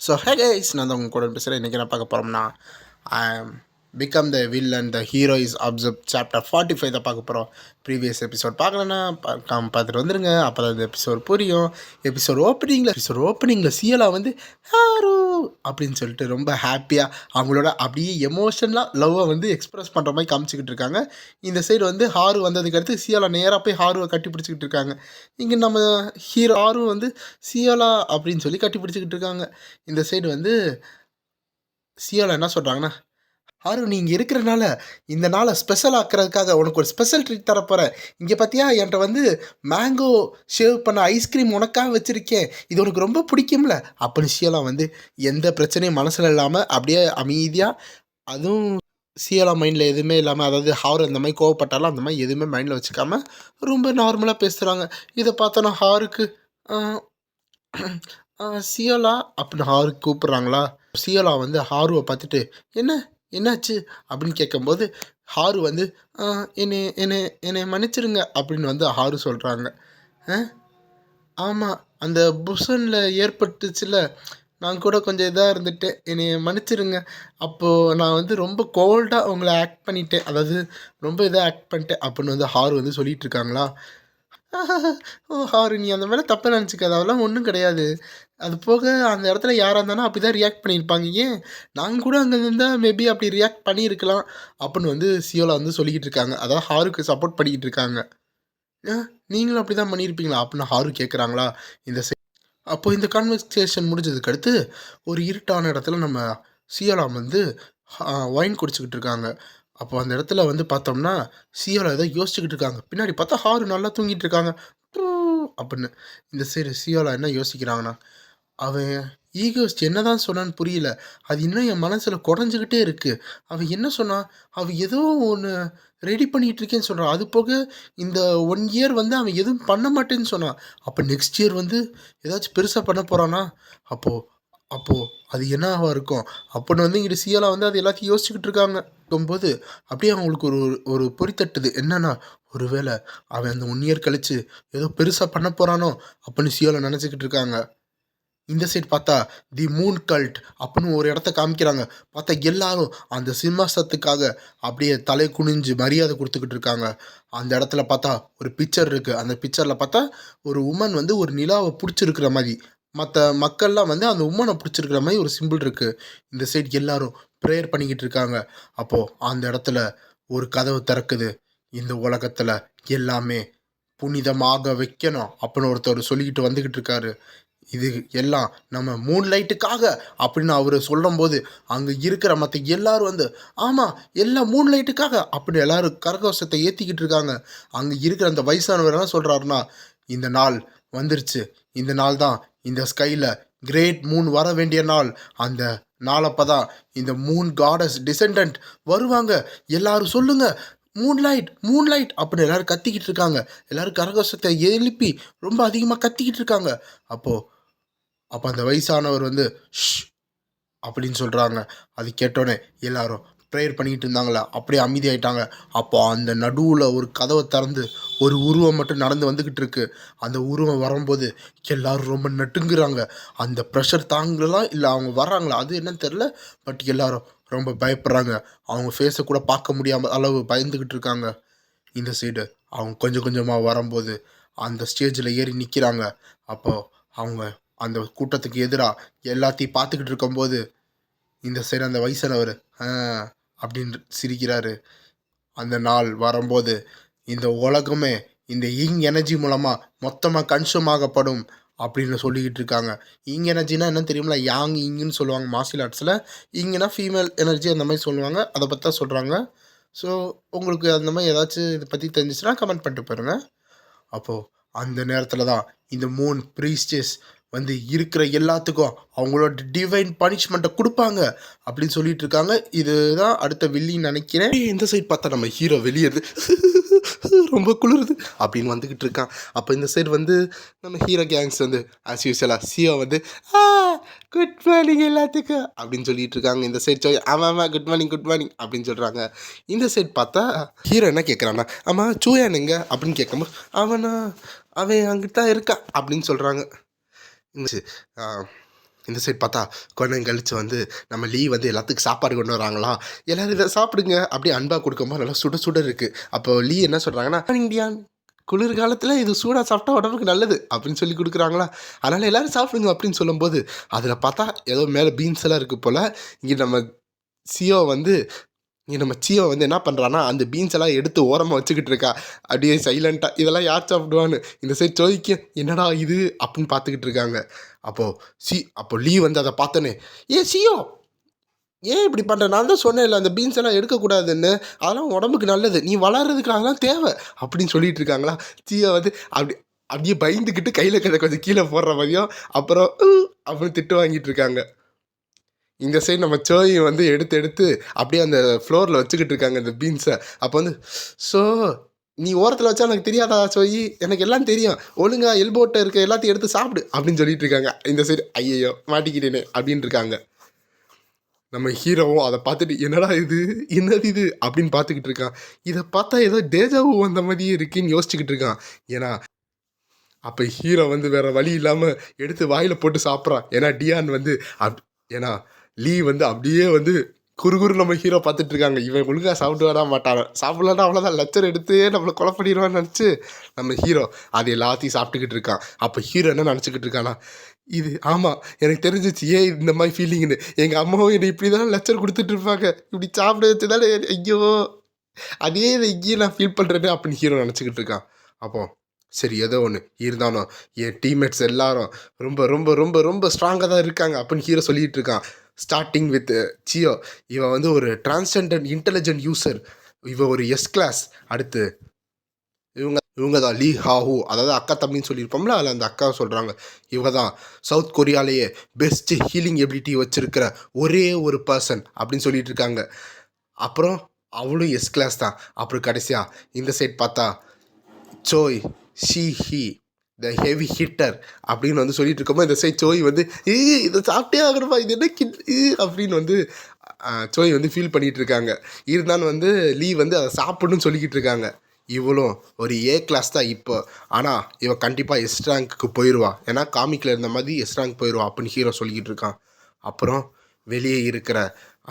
So hey guys, நான் தான் உங்க கூட பேசுகிறேன். இன்றைக்கி என்ன பார்க்க போகிறோம்னா, ஐ ஆம் become the will and the hero is observe chapter 45 தான் பார்க்க போகிறோம். ப்ரீவியஸ் எபிசோட் பார்க்கலன்னா பார்த்துட்டு வந்துருங்க. அப்போ தான் இந்த எபிசோட் புரியும். எபிசோட் ஓப்பனிங்கில் சியலா வந்து ஹாரு அப்படின்னு சொல்லிட்டு ரொம்ப ஹாப்பியாக அவங்களோட அப்படியே எமோஷனலாக லவ்வை வந்து எக்ஸ்ப்ரெஸ் பண்ணுற மாதிரி காமிச்சிக்கிட்டு இருக்காங்க. இந்த சைடு வந்து ஹாரு வந்ததுக்கு அடுத்து சியலா நேராக போய் ஹாருவை கட்டி பிடிச்சிக்கிட்டு இருக்காங்க. இங்கே நம்ம ஹீரோ ஹாரு வந்து சியலா அப்படின்னு சொல்லி கட்டி பிடிச்சிக்கிட்டு இருக்காங்க. இந்த சைடு வந்து சியோல என்ன சொல்கிறாங்கன்னா, "ஹாரு, நீ இங்கே இருக்கிறனால இந்த நாளை ஸ்பெஷல் ஆக்கிறதுக்காக உனக்கு ஒரு ஸ்பெஷல் ட்ரீட் தரப்போகிறேன். இங்கே பார்த்தியா, என்கிட்ட வந்து மேங்கோ ஷேவ் பண்ண ஐஸ்கிரீம் உனக்காக வச்சுருக்கேன். இது உனக்கு ரொம்ப பிடிக்கும்ல." அப்படின்னு சியோலா வந்து எந்த பிரச்சனையும் மனசில் இல்லாமல் அப்படியே அமைதியாக, அதுவும் சியோலா மைண்டில் எதுவுமே இல்லாமல், அதாவது ஹாரு அந்த மாதிரி கோவப்பட்டாலும் அந்த மாதிரி எதுவுமே மைண்டில் வச்சுக்காம ரொம்ப நார்மலாக பேசுகிறாங்க. இதை பார்த்தோன்னா ஹாருக்கு சியோலா அப்படின்னு ஹாரு கூப்பிட்றாங்களா. சியோலா வந்து ஹாருவை பார்த்துட்டு, என்ன என்னாச்சு அப்படின்னு கேட்கும்போது ஹாரு வந்து என்னை என்னை என்னை மன்னிச்சிருங்க அப்படின்னு வந்து ஹாரு சொல்கிறாங்க. ஆமாம், அந்த புஷனில் ஏற்பட்டுச்சுல, நான் கூட கொஞ்சம் இதாக இருந்துட்டேன், என்னை மன்னிச்சிருங்க. அப்போது நான் வந்து ரொம்ப கோல்டாக உங்களை ஆக்ட் பண்ணிட்டேன், அதாவது ரொம்ப இதாக ஆக்ட் பண்ணிட்டேன் அப்படின்னு வந்து ஹாரு வந்து சொல்லிகிட்டு இருக்காங்களா. ஓ ஹாரு, நீ அந்த மேலே தப்பாக நினச்சிக்காத, அதெல்லாம் ஒன்றும் கிடையாது. அது போக அந்த இடத்துல யாராக இருந்தாலும் அப்படி தான் ரியாக்ட் பண்ணியிருப்பாங்க. ஏன் நாங்கள் கூட அங்கே இருந்தால் மேபி அப்படி ரியாக்ட் பண்ணியிருக்கலாம் அப்படின்னு வந்து சியோலா வந்து சொல்லிக்கிட்டு இருக்காங்க. அதாவது ஹாருக்கு சப்போர்ட் பண்ணிக்கிட்டு இருக்காங்க. நீங்களும் அப்படி தான் பண்ணியிருப்பீங்களா அப்படின்னு ஹாரு கேட்குறாங்களா. இந்த அப்போது இந்த கான்வர்சேஷன் முடிஞ்சதுக்கு அடுத்து ஒரு இருட்டான இடத்துல நம்ம சியோலா வந்து ஒயின் குடிச்சிக்கிட்டு இருக்காங்க. அப்போ அந்த இடத்துல வந்து பார்த்தோம்னா சியோலா ஏதோ யோசிச்சுக்கிட்டு இருக்காங்க. பின்னாடி பார்த்தா ஹாரு நல்லா தூங்கிட்டு இருக்காங்க அப்படின்னு. இந்த சைடு சியோலா என்ன யோசிக்கிறாங்கன்னா, அவன் ஈகோஸ்ட் என்ன தான் சொன்னான்னு புரியல, அது இன்னும் என் மனசில் குறைஞ்சிக்கிட்டே இருக்குது. அவன் என்ன சொன்னான், அவன் ஏதோ ஒன்று ரெடி பண்ணிகிட்டு இருக்கேன்னு சொல்கிறான். அது போக இந்த 1 இயர் வந்து அவன் எதுவும் பண்ண மாட்டேன்னு சொன்னான். அப்போ நெக்ஸ்ட் இயர் வந்து ஏதாச்சும் பெருசாக பண்ண போகிறானா. அப்போது அது என்னவா இருக்கும் அப்படின்னு வந்து இங்கிட்டு சியோலா வந்து அது எல்லாத்தையும் யோசிச்சுக்கிட்டு இருக்காங்க. போது அப்படியே அவங்களுக்கு ஒரு ஒரு பொறி தட்டுது. என்னன்னா, ஒருவேளை அவன் அந்த 1 இயர் கழிச்சு ஏதோ பெருசாக பண்ண போகிறானோ அப்படின்னு சியோலா நினச்சிக்கிட்டு இருக்காங்க. இந்த சைடு பார்த்தா தி மூன் கல்ட் அப்படின்னு ஒரு இடத்த காமிக்கிறாங்க. பார்த்தா எல்லாரும் அந்த சிம்மாசத்துக்காக அப்படியே தலை குனிஞ்சு மரியாதை கொடுத்துக்கிட்டு இருக்காங்க. அந்த இடத்துல பார்த்தா ஒரு பிக்சர் இருக்குது. அந்த பிக்சரில் பார்த்தா ஒரு உமன் வந்து ஒரு நிலாவை பிடிச்சிருக்கிற மாதிரி, மற்ற மக்கள்லாம் வந்து அந்த உமனை பிடிச்சிருக்கிற மாதிரி ஒரு சிம்பிள் இருக்குது. இந்த சைடு எல்லாரும் ப்ரேயர் பண்ணிக்கிட்டு இருக்காங்க. அப்போது அந்த இடத்துல ஒரு கதவு திறக்குது. இந்த உலகத்தில் எல்லாமே புனிதமாக வைக்கணும் அப்படின்னு ஒருத்தர் சொல்லிக்கிட்டு வந்துக்கிட்டு இருக்காரு. இது எல்லாம் நம்ம மூன் லைட்டுக்காக அப்படின்னு அவர் சொல்லும்போது அங்கே இருக்கிற மற்ற எல்லாரும் வந்து ஆமாம் எல்லாம் மூன் லைட்டுக்காக அப்படின்னு எல்லாரும் கரகோஷத்தை ஏற்றிக்கிட்டு இருக்காங்க. அங்கே இருக்கிற அந்த வயசானவர் என்ன சொல்கிறாருன்னா, இந்த நாள் வந்துருச்சு, இந்த நாள் தான் இந்த ஸ்கையில் கிரேட் மூன் வர வேண்டிய நாள். அந்த நாளப்போ தான் இந்த மூன் காடஸ் டிசெண்டன்ட் வருவாங்க. எல்லாரும் சொல்லுங்க மூன்லைட் அப்படின்னு எல்லாரும் கத்திக்கிட்டு இருக்காங்க. எல்லாரும் கரகோஷத்தை எழுப்பி ரொம்ப அதிகமாக கத்திக்கிட்டு இருக்காங்க. அப்போ அந்த வயசானவர் வந்து ஷ் அப்படின்னு சொல்கிறாங்க. அது கேட்டோன்னே எல்லாரும் ப்ரேயர் பண்ணிக்கிட்டு இருந்தாங்களா அப்படியே அமைதியாயிட்டாங்க. அப்போ அந்த நடுவில் ஒரு கதவை திறந்து ஒரு உருவம் மட்டும் நடந்து வந்துக்கிட்டு இருக்கு. அந்த உருவம் வரும்போது எல்லாரும் ரொம்ப நட்டுங்குறாங்க. அந்த ப்ரெஷர் தாங்கலாம் இல்லை அவங்க வர்றாங்களா அது என்னன்னு தெரில. பட் எல்லாரும் ரொம்ப பயப்படுறாங்க. அவங்க ஃபேஸை கூட பார்க்க முடியாமல் அளவு பயந்துக்கிட்டு இருக்காங்க. இந்த சைடு அவங்க கொஞ்சம் கொஞ்சமாக வரும்போது அந்த ஸ்டேஜில் ஏறி நிற்கிறாங்க. அப்போது அவங்க அந்த கூட்டத்துக்கு எதிராக எல்லாத்தையும் பார்த்துக்கிட்டு இருக்கும்போது இந்த சைடு அந்த வயசானவர் அப்படின்னு சிரிக்கிறாரு. அந்த நாள் வரும்போது இந்த உலகமே இந்த இங் எனர்ஜி மூலமாக மொத்தமாக கன்சூம் ஆகப்படும் அப்படின்னு சொல்லிக்கிட்டு இருக்காங்க. இங் எனர்ஜினா என்னன்னு தெரியுமில, யாங் இங்குன்னு சொல்லுவாங்க மார்ஷியல் ஆர்ட்ஸில். இங்குனா ஃபீமேல் எனர்ஜி அந்த மாதிரி சொல்லுவாங்க. அதை பற்றி தான் சொல்கிறாங்க. ஸோ உங்களுக்கு அந்த மாதிரி ஏதாச்சும் இதை பற்றி தெரிஞ்சிச்சுன்னா கமெண்ட் பண்ணிட்டு போயிருங்க. அப்போது அந்த நேரத்தில் தான் இந்த மூன் ப்ரீஸ்டஸ் வந்து இருக்கிற எல்லாத்துக்கும் அவங்களோட டிவைன் பனிஷ்மெண்ட்டை கொடுப்பாங்க அப்படின்னு சொல்லிட்டு இருக்காங்க. இதுதான் அடுத்த வில்லின்னு நினைக்கிறேன். இந்த சைடு பார்த்தா நம்ம ஹீரோ வெளியேறுது, ரொம்ப குளிருது அப்படின்னு வந்துக்கிட்டு இருக்கான். அப்போ இந்த சைடு வந்து நம்ம ஹீரோ கேங்ஸ் வந்து ஆஸ் யூஸ்வலாக சியோ வந்து குட் மார்னிங் எல்லாத்துக்கும் அப்படின்னு சொல்லிட்டு இருக்காங்க. இந்த சைடு ஆமாம் குட் மார்னிங் அப்படின்னு சொல்கிறாங்க. இந்த சைடு பார்த்தா ஹீரோ என்ன கேட்குறான்னா, ஆமாம் சூயானுங்க அப்படின்னு கேட்கும்போது அவன் அங்கிட்ட தான் இருக்கான் அப்படின்னு சொல்கிறாங்க. இந்த சைடு பார்த்தா கொஞ்ச நேரம் கழிச்சு வந்து நம்ம லீ வந்து எல்லாத்துக்கும் சாப்பாடு கொண்டு வராங்களா, எல்லாரும் இதை சாப்பிடுங்க அப்படி அன்பாக கொடுக்கும்போது நல்லா சுட சுட இருக்குது. அப்போ லீ என்ன சொல்கிறாங்கன்னா, இந்தியான் குளிர்காலத்தில் இது சூடாக சாப்பிட்டா உடம்புக்கு நல்லது அப்படின்னு சொல்லி கொடுக்குறாங்களா, அதனால் எல்லோரும் சாப்பிடுங்க அப்படின்னு சொல்லும்போது அதில் பார்த்தா ஏதோ மேலே பீன்ஸ் எல்லாம் இருக்குது போல். இங்கே நம்ம சியோ வந்து என்ன பண்ணுறான்னா அந்த பீன்ஸ் எல்லாம் எடுத்து ஓரமாக வச்சுக்கிட்டு இருக்கா அப்படியே சைலண்ட்டாக. இதெல்லாம் யார் சாப்பிடுவான்னு இந்த சைடு சோய்க்கு என்னடா இது அப்படின்னு பார்த்துக்கிட்டு இருக்காங்க. அப்போ லீ வந்து அதை பார்த்தோன்னே, சியோ ஏன் இப்படி பண்ணுற, நான் தான் சொன்னேன்ல அந்த பீன்ஸ் எல்லாம் எடுக்கக்கூடாதுன்னு, அதெல்லாம் உடம்புக்கு நல்லது, நீ வளர்கிறதுக்கு அதெல்லாம் தேவை அப்படின்னு சொல்லிட்டு இருக்காங்களா. சியோ வந்து அப்படியே பயந்துக்கிட்டு கையில் கொஞ்சம் கீழே போடுற மாதிரியும் அப்புறம் அப்படின்னு திட்டு வாங்கிட்டு இருக்காங்க. இந்த சைடு நம்ம சோயை வந்து எடுத்து அப்படியே அந்த ஃப்ளோரில் வச்சுக்கிட்டு இருக்காங்க இந்த பீன்ஸை. அப்போ வந்து ஸோ நீ ஓரத்தில் வச்சா எனக்கு தெரியாதா சோயி, எனக்கு எல்லாம் தெரியும், ஒழுங்கா எல்போட்டை இருக்க எல்லாத்தையும் எடுத்து சாப்பிடு அப்படின்னு சொல்லிட்டு இருக்காங்க. இந்த சைடு ஐயோ மாட்டிக்கிட்டேனே அப்படின்னு இருக்காங்க. நம்ம ஹீரோவும் அதை பார்த்துட்டு என்னடா இது என்னது இது அப்படின்னு பார்த்துக்கிட்டு இருக்கான். இதை பார்த்தா ஏதோ டேஜாவு வந்த மாதிரியே இருக்குன்னு யோசிச்சுக்கிட்டு இருக்கான். ஏன்னா அப்போ ஹீரோ வந்து வேற வழி இல்லாமல் எடுத்து வாயில் போட்டு சாப்பிட்றான். ஏன்னா டியான் வந்து ஏன்னா லீ வந்து அப்படியே வந்து குறுகுறு நம்ம ஹீரோ பார்த்துட்டு இருக்காங்க. இவன் ஒழுங்காக சாப்பிட்டு மாட்டான், சாப்பிடலான்னா அவ்வளோதான் லெக்சர் எடுத்து நம்மளை கொலை பண்ணிடுவான்னு நினச்சி நம்ம ஹீரோ அது எல்லாத்தையும் சாப்பிட்டுக்கிட்டு இருக்கான். அப்போ ஹீரோ என்ன நினச்சிக்கிட்டு இருக்கானா, இது ஆமாம் எனக்கு தெரிஞ்சிச்சு ஏன் இந்த மாதிரி ஃபீலிங்னு, எங்கள் அம்மாவும் என்னை இப்படி தான் லெக்சர் கொடுத்துட்டு இருப்பாங்க, இப்படி சாப்பிட வச்சுதானே ஐயோ அதே இதை இங்கேயும் நான் ஃபீல் பண்ணுறேன்னு அப்படின்னு ஹீரோ நினச்சிக்கிட்டு இருக்கான். அப்போ சரி ஏதோ ஒன்று இருந்தாலும் என் டீம்மேட்ஸ் எல்லாரும் ரொம்ப ரொம்ப ரொம்ப ரொம்ப ஸ்ட்ராங்காக தான் இருக்காங்க அப்படின்னு ஹீரோ சொல்லிகிட்டு இருக்கான். ஸ்டார்டிங் வித் சியோ, இவன் வந்து ஒரு டிரான்ஸ்ஜெண்டர் இன்டெலிஜென்ட் யூசர், இவன் ஒரு எஸ் கிளாஸ். அடுத்து இவங்க தான் லீ ஹாஹூ, அதாவது அக்கா தம்பின்னு சொல்லியிருப்போம்ல, அதில் அந்த அக்காவை சொல்கிறாங்க. இவங்க தான் சவுத் கொரியாலேயே பெஸ்ட்டு ஹீலிங் எபிலிட்டி வச்சுருக்கிற ஒரே ஒரு பர்சன் அப்படின்னு சொல்லிட்டு இருக்காங்க. அப்புறம் அவளும் எஸ் கிளாஸ் தான். அப்புறம் கடைசியாக இந்த சைட் பார்த்தா சோய் ஹி த ஹெவி ஹிட்டர் அப்படின்னு வந்து சொல்லிட்டு இருக்கோமோ, இந்த சைட் சோய் வந்து இதை சாப்பிட்டே ஆகணுமா, இது என்ன அப்படின்னு வந்து சோய் வந்து ஃபீல் பண்ணிகிட்டு இருக்காங்க. இருந்தாலும் வந்து லீ வந்து அதை சாப்பிடணும்னு சொல்லிக்கிட்டு இருக்காங்க. இவளும் ஒரு ஏ கிளாஸ் தான் இப்போ, ஆனால் இவன் கண்டிப்பாக எஸ் ரேங்க்கு போயிடுவா, ஏன்னா காமிக்கில் இருந்த மாதிரி எஸ் ரேங்க் போயிடுவா அப்படின்னு ஹீரோ சொல்லிக்கிட்டு இருக்கான். அப்புறம் வெளியே இருக்கிற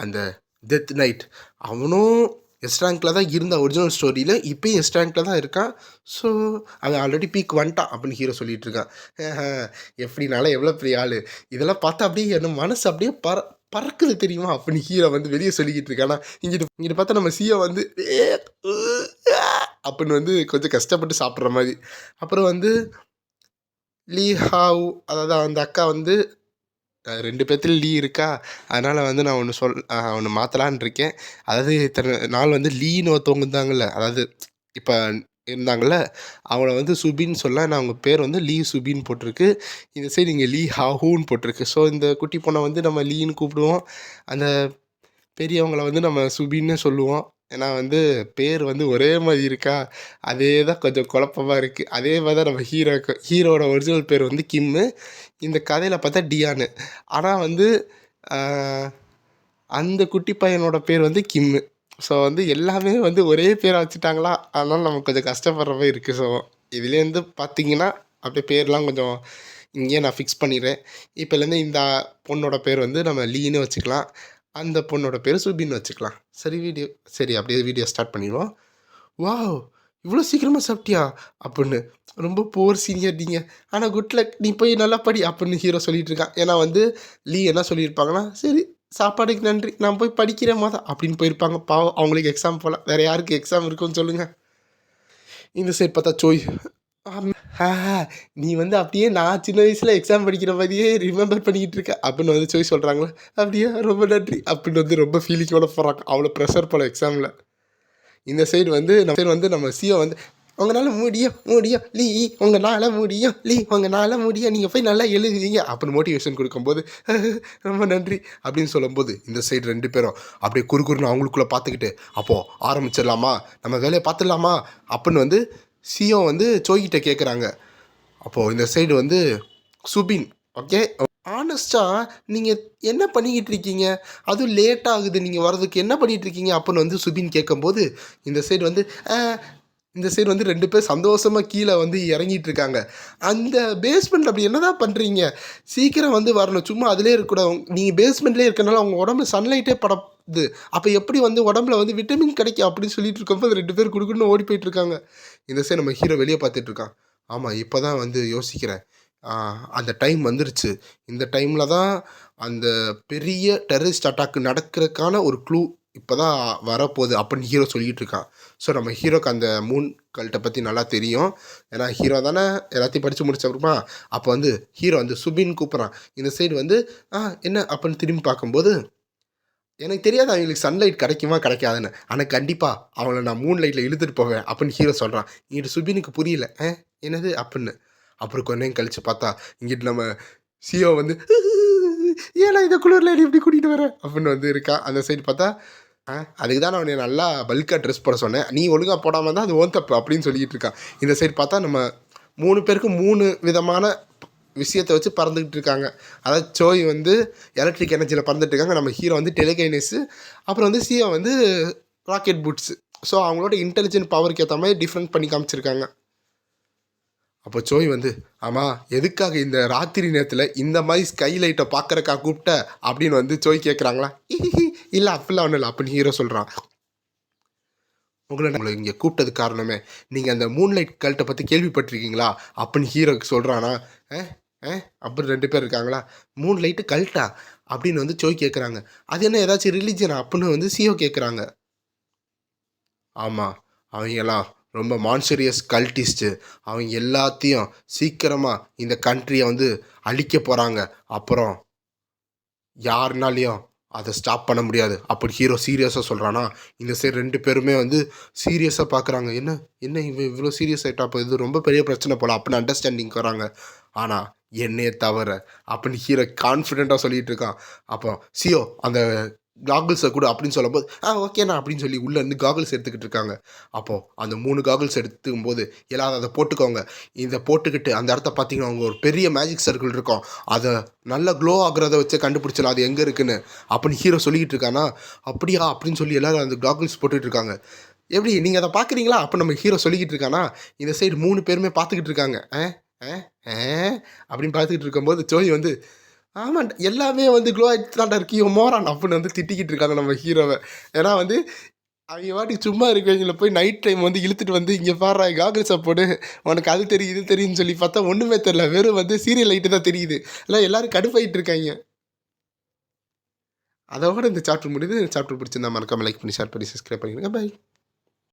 அந்த டெத் நைட், அவனும் எஸ் ரேங்க்கில் தான் இருந்தான் ஒரிஜினல் ஸ்டோரியில், இப்போயும் எஸ் ரேங்க்கில் தான் இருக்கான். ஸோ அவன் ஆல்ரெடி பீக் வந்துட்டான் அப்படின்னு ஹீரோ சொல்லிகிட்டு இருக்கான். எப்படினால எவ்வளோ பெரிய ஆள், இதெல்லாம் பார்த்தா அப்படியே என் மனசு அப்படியே பறக்குது தெரியுமா அப்படின்னு ஹீரோ வந்து வெளியே சொல்லிக்கிட்டு இருக்கானா. இங்கிட்டு பார்த்தா நம்ம சியோ வந்து அப்படின்னு வந்து கொஞ்சம் கஷ்டப்பட்டு சாப்பிட்ற மாதிரி. அப்புறம் வந்து லீ ஹாவ், அதாவது அந்த அக்கா வந்து 2 பேர்த்துல லீ இருக்கா, அதனால் வந்து நான் ஒன்று மாற்றலான் இருக்கேன். அதாவது இத்தனை நாள் வந்து லீன்னு ஒருத்தவங்க இருந்தாங்கல்ல, அதாவது இப்போ இருந்தாங்கள்ல, அவங்கள வந்து சுபின்னு சொல்ல, நான் அவங்க பேர் வந்து லீ சுபின்னு போட்டிருக்கு. இந்த சைடு இங்கே லீ ஹாஹூன்னு போட்டிருக்கு. ஸோ இந்த குட்டி பொண்ணை வந்து நம்ம லீன்னு கூப்பிடுவோம், அந்த பெரியவங்கள வந்து நம்ம சுபின்னு சொல்லுவோம். ஏன்னா வந்து பேர் வந்து ஒரே மாதிரி இருக்கா, அதே தான் கொஞ்சம் குழப்பமாக இருக்குது. அதே மாதிரி தான் நம்ம ஹீரோவோட ஒரிஜினல் பேர் வந்து கிம்மு, இந்த கதையில் பார்த்தா டியானு. ஆனால் வந்து அந்த குட்டி பையனோட பேர் வந்து கிம்மு. ஸோ வந்து எல்லாமே வந்து ஒரே பேரை வச்சுட்டாங்களா, அதனால் நமக்கு கொஞ்சம் கஷ்டப்படுற மாதிரி இருக்குது. ஸோ இதுலேருந்து பார்த்தீங்கன்னா அப்படியே பேர்லாம் கொஞ்சம் இங்கேயே நான் ஃபிக்ஸ் பண்ணிடுறேன். இப்போலேருந்து இந்த பொண்ணோட பேர் வந்து நம்ம லீன்னு வச்சுக்கலாம், அந்த பொண்ணோட பேர் சுபின்னு வச்சுக்கலாம். சரி அப்படியே வீடியோ ஸ்டார்ட் பண்ணிடுவோம். வாவ் இவ்வளோ சீக்கிரமாக சாப்பிட்டியா அப்படின்னு, ரொம்ப போர் சீனியர் நீங்கள், ஆனால் குட் லக், நீ போய் நல்லா படி அப்படின்னு ஹீரோ சொல்லிட்டு இருக்கான். ஏன்னா வந்து லீ என்ன சொல்லியிருப்பாங்கன்னா, சரி சாப்பாடுக்கு நன்றி, நான் போய் படிக்கிறேன் அப்படின்னு போயிருப்பாங்க. பாவம் அவங்களுக்கு எக்ஸாம் போகலாம், வேறு யாருக்கு எக்ஸாம் இருக்குன்னு சொல்லுங்கள். இந்த சைட் பார்த்தா சோய், நீ வந்து அப்படியே நான் சின்ன வயசில் எக்ஸாம் படிக்கிற மாதிரியே ரிமெம்பர் பண்ணிக்கிட்டு இருக்க அப்படின்னு வந்து சோய் சொல்கிறாங்களே, அப்படியே ரொம்ப நன்றி அப்படின்னு வந்து ரொம்ப ஃபீலிங்கோட போகிறாங்க. அவ்வளோ ப்ரெஷர் போல எக்ஸாமில். இந்த சைடு வந்து நம்ம சியோ வந்து உங்களால் முடியும் லீ, உங்களால் முடியும் நீங்கள் போய் நல்லா எழுதுவீங்க அப்படின்னு மோட்டிவேஷன் கொடுக்கும்போது ரொம்ப நன்றி அப்படின்னு சொல்லும்போது, இந்த சைடு 2 பேரும் அப்படியே குறுகுறுன்னு அவங்களுக்குள்ளே பார்த்துக்கிட்டு, அப்போது ஆரம்பிச்சிடலாமா, நம்ம வேலையை பார்த்துடலாமா அப்படின்னு வந்து சியோ வந்து சோய்கிட்ட கேட்குறாங்க. அப்போது இந்த சைடு வந்து சுபின், ஓகே ஆனஸ்ட்டாக நீங்கள் என்ன பண்ணிக்கிட்டு இருக்கீங்க, அதுவும் லேட் ஆகுது நீங்கள் வர்றதுக்கு, என்ன பண்ணிகிட்டு இருக்கீங்க அப்படின்னு வந்து சுபின் கேட்கும்போது, இந்த சைடு வந்து இந்த சைடு வந்து 2 பேர் சந்தோஷமா கீழ வந்து இறங்கிட்டு இருக்காங்க. அந்த பேஸ்மெண்ட்ல அப்படி என்னதான் பண்றீங்க? சீக்கிரம் வந்து வரணும். சும்மா அதிலேயே இருக்கக்கூடாது. நீங்க பேஸ்மெண்ட்லயே இருக்கனால உங்க உடம்புல சன்லைட்டே படாது. அப்ப எப்படி வந்து உடம்புல வந்து விட்டமின் கிடைக்கும் அப்படின்னு சொல்லிட்டு இருக்கும்போது 2 பேர் குடுகுடுன்னு ஓடி போயிட்டு இருக்காங்க. இந்த சைடு நம்ம ஹீரோ வெளிய பார்த்துட்டு இருக்கான். ஆமா, இப்பதான் வந்து யோசிக்கிறேன். ஆ அந்த டைம் வந்துருச்சு. இந்த டைம்ல தான் அந்த பெரிய டெரரிஸ்ட் அட்டாக் நடக்கிறதுக்கான ஒரு க்ளூ இப்பதான் வரப்போகுது அப்படின்னு ஹீரோ சொல்லிட்டு இருக்கான். ஸோ நம்ம ஹீரோக்கு அந்த மூன் கல்ட்டை பற்றி நல்லா தெரியும். ஏன்னா ஹீரோ தானே எல்லாத்தையும் படித்து முடிச்ச அப்புறமா அப்போ வந்து ஹீரோ வந்து சுபின்னு கூப்பிட்றான். இந்த சைடு வந்து என்ன அப்படின்னு திரும்பி பார்க்கும்போது எனக்கு தெரியாது அவங்களுக்கு சன்லைட் கிடைக்குமா கிடைக்காதுன்னு. ஆனால் கண்டிப்பாக அவங்கள நான் மூன் லைட்டில் இழுத்துட்டு போவேன் அப்படின்னு ஹீரோ சொல்கிறான். இங்கிட்டு சுபினுக்கு புரியல. என்னது அப்படின்னு. அப்புறம் கொஞ்ச நேரம் கழித்து பார்த்தா இங்கிட்டு நம்ம சிஓ வந்து ஏன்னா இந்த குளிரில் நீ இப்படி கூட்டிகிட்டு வர அப்படின்னு வந்து இருக்கா. அந்த சைடு பார்த்தா அதுக்கு தான் நான் உன்னை நல்லா பல்காக ட்ரெஸ் போட சொன்னேன். நீ ஒழுங்காக போடாமல் தான் அது ஓன் தப்பு அப்படின்னு சொல்லிக்கிட்டு இருக்கான். இந்த சைடு பார்த்தா நம்ம 3 பேருக்கும் 3 விதமான விஷயத்தை வச்சு பறந்துக்கிட்டு இருக்காங்க. அதாவது சோய் வந்து எலக்ட்ரிக் எனர்ஜியில் பறந்துட்டு இருக்காங்க. நம்ம ஹீரோ வந்து டெலிகைனஸு, அப்புறம் வந்து சிஓ வந்து ராக்கெட் பூட்ஸு. ஸோ அவங்களோட இன்டெலிஜென்ட் பவருக்கு ஏற்ற மாதிரி டிஃப்ரெண்ட் பண்ணி காமிச்சிருக்காங்க. அப்போ சோய் வந்து ஆமாம் எதுக்காக இந்த ராத்திரி நேரத்தில் இந்த மாதிரி ஸ்கை லைட்டை பார்க்குறக்கா கூப்பிட்ட அப்படின்னு வந்து சோய் கேட்குறாங்களா? இல்லை அப்படிலாம் ஒன்றும் இல்லை அப்படின்னு ஹீரோ சொல்கிறான். உங்களை இங்கே கூப்பிட்டது காரணமே நீங்கள் அந்த மூன்லைட் கல்ட்டை பற்றி கேள்விப்பட்டிருக்கீங்களா அப்படின்னு ஹீரோக்கு சொல்கிறானா? அப்புறம் 2 பேர் இருக்காங்களா? மூன் லைட்டு கல்ட்டா அப்படின்னு வந்து சோய் கேட்குறாங்க. அது என்ன ஏதாச்சும் ரிலீஜனா அப்படின்னு வந்து சிஓ கேட்குறாங்க. ஆமாம், அவங்கெல்லாம் ரொம்ப மான்சரியஸ் கல்ட்டிஸ்ட்டு. அவங்க எல்லாத்தையும் சீக்கிரமாக இந்த கண்ட்ரியை வந்து அழிக்க போகிறாங்க. அப்புறம் யாருனாலையும் அதை ஸ்டாப் பண்ண முடியாது அப்படி ஹீரோ சீரியஸாக சொல்கிறானா? இந்த சைடு 2 பேருமே வந்து சீரியஸாக பார்க்குறாங்க. என்ன என்ன இவன் இவ்வளோ சீரியஸ் ஆகிட்டா? அப்போ இது ரொம்ப பெரிய பிரச்சனை போல அப்படின்னு அண்டர்ஸ்டாண்டிங் வராங்க. ஆனால் என்னையே தவிர அப்படின்னு ஹீரோ கான்ஃபிடெண்ட்டாக சொல்லிகிட்டு இருக்கான். அப்போ சிஓ அந்த காகுல்ஸை கூட அப்படின்னு சொல்லும்போது ஓகேண்ணா அப்படின்னு சொல்லி உள்ளே இருந்து காகுல்ஸ் எடுத்துக்கிட்டு இருக்காங்க. அப்போது அந்த 3 காகுல்ஸ் எடுத்துக்கும் போது எல்லாரும் அதை போட்டுக்கோங்க. இதை போட்டுக்கிட்டு அந்த இடத்த பார்த்தீங்கன்னா அவங்க ஒரு பெரிய மேஜிக் சர்க்கிள் இருக்கும். அதை நல்லா க்ளோ ஆகுறத வச்சு கண்டுபிடிச்சலாம் அது எங்கே இருக்குன்னு அப்படின்னு ஹீரோ சொல்லிக்கிட்டு இருக்கானா? அப்படியா அப்படின்னு சொல்லி எல்லோரும் அந்த காகுல்ஸ் போட்டுக்கிட்டு இருக்காங்க. எப்படி நீங்கள் அதை பார்க்குறீங்களா அப்போ நம்ம ஹீரோ சொல்லிக்கிட்டு இருக்கானா? இந்த சைடு 3 பேருமே பார்த்துக்கிட்டு இருக்காங்க. அப்படின்னு பார்த்துக்கிட்டு இருக்கும்போது சோய் வந்து ஆமாம் எல்லாமே வந்து க்ளோ ஆகிட்டு தான்டா இருக்கு மோரான் அப்படின்னு வந்து திட்டிக்கிட்டு இருக்காங்க நம்ம ஹீரோவை. ஏன்னா வந்து அவங்க வாட்டிக்கு சும்மா இருக்கவங்கள போய் நைட் டைம் வந்து இழுத்துட்டு வந்து இங்கே பாடுறா காகிள்ஸை போடு உனக்கு அது தெரியும் இது தெரியும்னு சொல்லி பார்த்தா ஒன்றுமே தெரில, வெறும் வந்து சீரியல் லைட்டு தான் தெரியுது. எல்லாம் எல்லோரும் கடுப்பாயிட்டு இருக்காங்க. அதோட இந்த சாப்டர் முடியுது. இந்த சாப்டர் பிடிச்சிருந்தா மறக்காமல் லைக் பண்ணி ஷேர் பண்ணி சப்ஸ்கிரைப் பண்ணிடுங்க. பை.